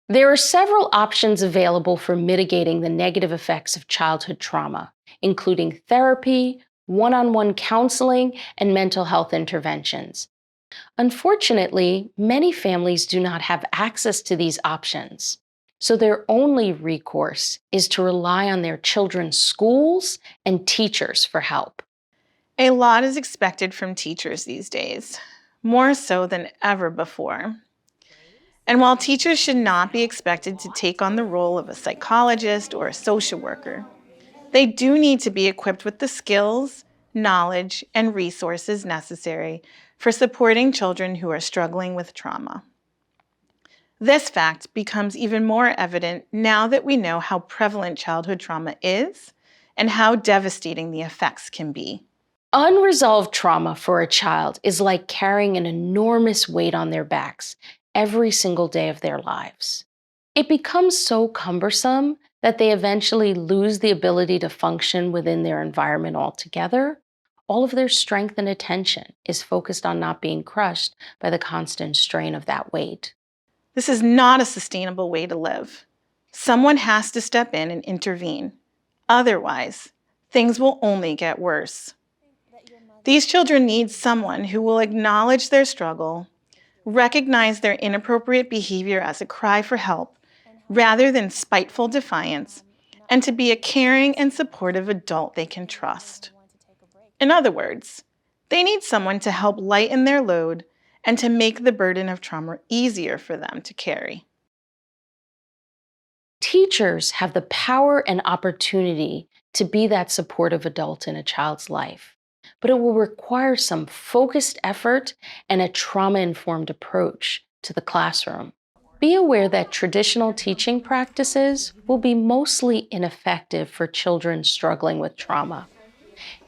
There are several options available for mitigating the negative effects of childhood trauma, including therapy, one on one counseling, and mental health interventions. Unfortunately, many families do not have access to these options. So their only recourse is to rely on their children's schools and teachers for help. A lot is expected from teachers these days, more so than ever before. And while teachers should not be expected to take on the role of a psychologist or a social worker, they do need to be equipped with the skills, knowledge, and resources necessary for supporting children who are struggling with trauma. This fact becomes even more evident now that we know how prevalent childhood trauma is and how devastating the effects can be. Unresolved trauma for a child is like carrying an enormous weight on their backs every single day of their lives. It becomes so cumbersome that they eventually lose the ability to function within their environment altogether. All of their strength and attention is focused on not being crushed by the constant strain of that weight. This is not a sustainable way to live. Someone has to step in and intervene. Otherwise, things will only get worse. These children need someone who will acknowledge their struggle, recognize their inappropriate behavior as a cry for help, rather than spiteful defiance, and to be a caring and supportive adult they can trust. In other words, they need someone to help lighten their load and to make the burden of trauma easier for them to carry. Teachers have the power and opportunity to be that supportive adult in a child's life, but it will require some focused effort and a trauma-informed approach to the classroom. Be aware that traditional teaching practices will be mostly ineffective for children struggling with trauma.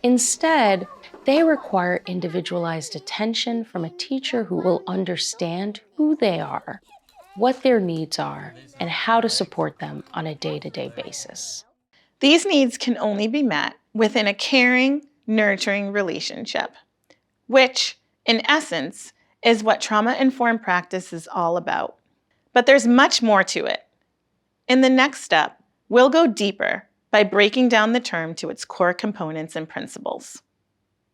Instead, they require individualized attention from a teacher who will understand who they are, what their needs are, and how to support them on a day-to-day basis. These needs can only be met within a caring, nurturing relationship, which, in essence, is what trauma-informed practice is all about. But there's much more to it. In the next step, we'll go deeper by breaking down the term to its core components and principles.